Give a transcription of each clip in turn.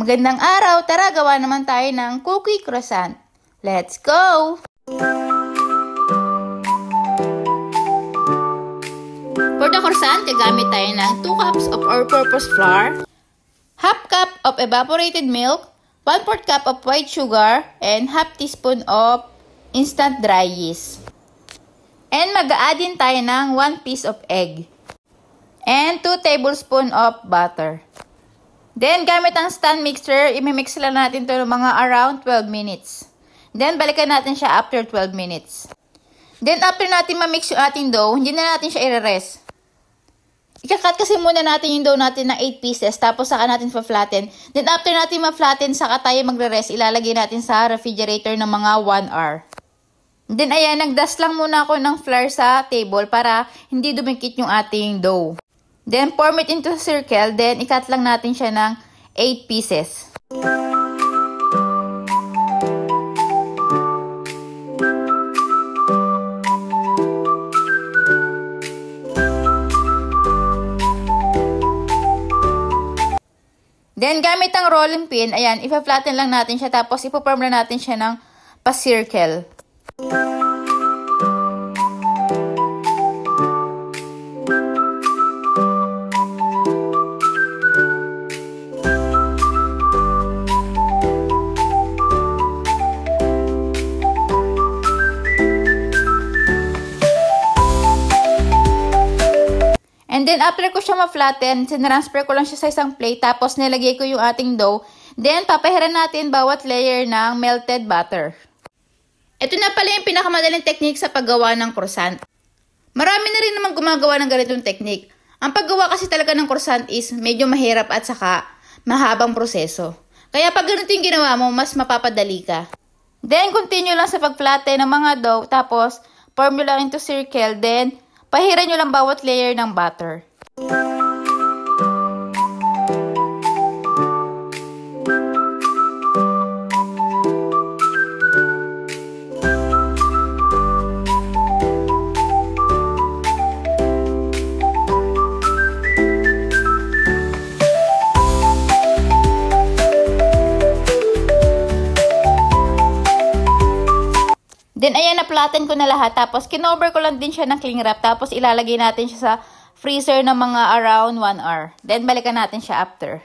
Magandang araw! Tara, gawa naman tayo ng cookie croissant. Let's go! For the croissant, gagamit tayo ng 2 cups of all-purpose flour, half cup of evaporated milk, 1/4 cup of white sugar, and half teaspoon of instant dry yeast. And mag-a-add din tayo ng 1 piece of egg. And 2 tablespoons of butter. Then, gamit ang stand mixer, imimix lang natin ito ng mga around 12 minutes. Then, balikan natin siya after 12 minutes. Then, after natin ma-mix yung ating dough, hindi na natin siya i-rest. Ika-cut kasi muna natin yung dough natin ng 8 pieces, tapos saka natin pa-flatten. Then, after natin ma-flatten, saka tayo magre-rest, ilalagay natin sa refrigerator ng mga 1 hour. Then, ayan, nag-dust lang muna ako ng flour sa table para hindi dumikit yung ating dough. Then, form it into a circle. Then, i-cut lang natin siya ng 8 pieces. Then, gamit ang rolling pin, ayan, ipa-flatten lang natin siya. Tapos, ipo-form lang natin siya ng pa-circle. And then, after ko siya ma-flatten, sinransfer ko lang siya sa isang plate, tapos nilagay ko yung ating dough. Then, papahiran natin bawat layer ng melted butter. Ito na pala yung pinakamadaling technique sa paggawa ng croissant. Marami na rin naman gumagawa ng ganitong technique. Ang paggawa kasi talaga ng croissant is medyo mahirap at saka mahabang proseso. Kaya pag ganito yung ginawa mo, mas mapapadali ka. Then, continue lang sa pag-flatten ng mga dough, tapos form nyo lang into circle, then pahiran nyo lang bawat layer ng butter. Then, ayan, na-flatten ko na lahat. Tapos, kinover ko lang din siya ng cling wrap. Tapos, ilalagay natin siya sa freezer ng mga around 1 hour. Then, balikan natin siya after.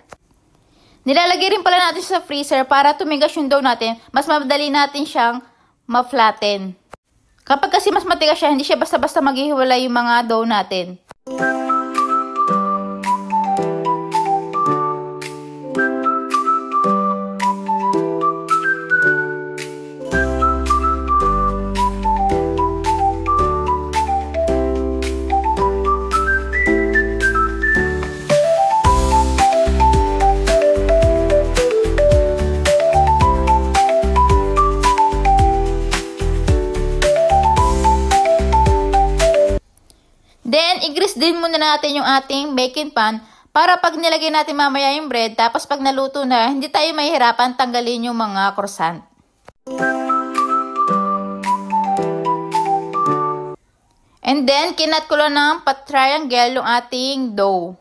Nilalagay rin pala natin siya sa freezer para tumigas yung dough natin. Mas madali natin siyang ma-flatten. Kapag kasi mas matigas siya, hindi siya basta-basta maghihiwalay yung mga dough natin. Then, i-grease din muna natin yung ating baking pan para pag nilagay natin mamaya yung bread, tapos pag naluto na, hindi tayo mahihirapan tanggalin yung mga croissant. And then, kinat ko lang ng pat-triangle yung ating dough.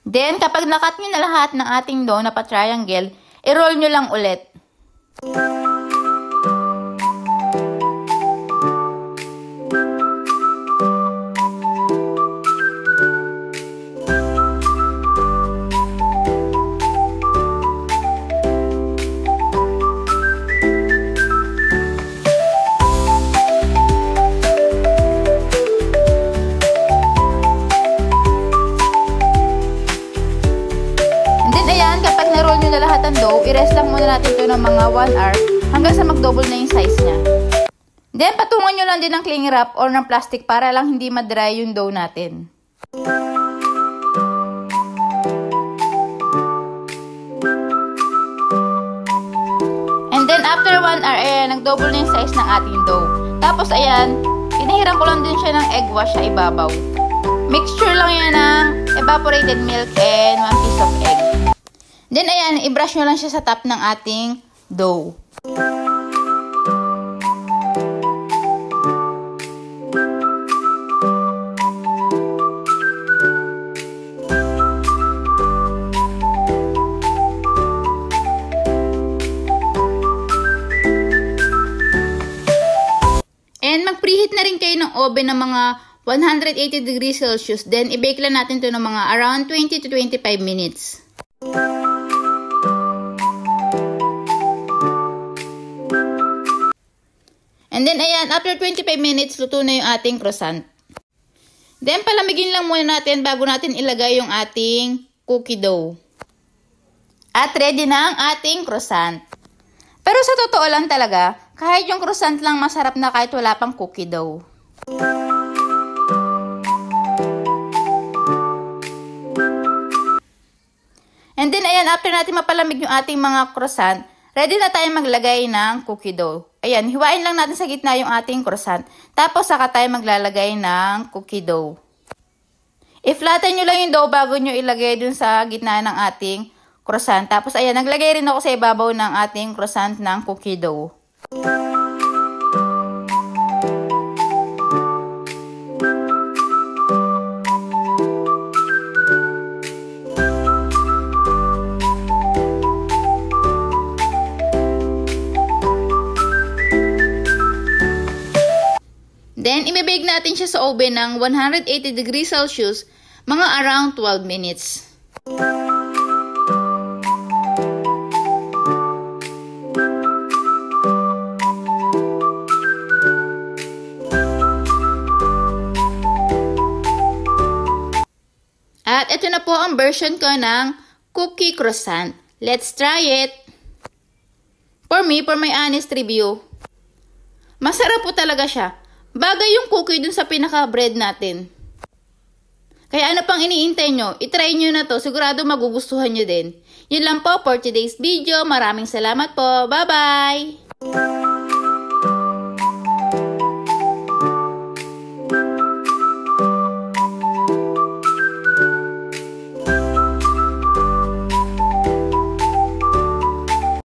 Then, kapag nakat nyo na lahat ng ating dough na pat-triangle, i-roll nyo lang ulit. Kapag na-roll nyo na lahat ng dough, i-rest lang muna natin ito ng mga 1 hour hanggang sa mag-double na yung size niya. Then, patungan nyo lang din ng cling wrap or ng plastic para lang hindi ma-dry yung dough natin. And then, after 1 hour, ayan, nag-double na yung size ng ating dough. Tapos, ayan, pinahiran ko lang din siya ng egg wash sa ibabaw. Mixture lang yan ng evaporated milk and 1 piece of egg. Then, ayan, i-brush nyo lang siya sa top ng ating dough. And mag-preheat na rin kayo ng oven ng mga 180 degrees Celsius. Then, i-bake lang natin ito ng mga around 20 to 25 minutes. And then, ayan, after 25 minutes, luto na yung ating croissant. Then, palamigin lang muna natin bago natin ilagay yung ating cookie dough. At ready na ang ating croissant. Pero sa totoo lang talaga, kahit yung croissant lang masarap na kahit wala pang cookie dough. And then, ayan, after natin mapalamig yung ating mga croissant, ready na tayo maglagay ng cookie dough. Ayan, hiwain lang natin sa gitna yung ating croissant. Tapos, saka tayo maglalagay ng cookie dough. I-flatten nyo lang yung dough bago nyo ilagay dun sa gitna ng ating croissant. Tapos, ayan, naglagay rin ako sa ibabaw ng ating croissant ng cookie dough. Then, i-bake natin siya sa oven ng 180 degrees Celsius, mga around 12 minutes. At ito na po ang version ko ng cookie croissant. Let's try it! For me, for my honest review, masarap po talaga siya. Bagay yung cookie dun sa pinaka-bread natin. Kaya ano pang iniintay nyo? I-try nyo na to. Sigurado magugustuhan nyo din. Yun lang po for today's video. Maraming salamat po. Bye-bye!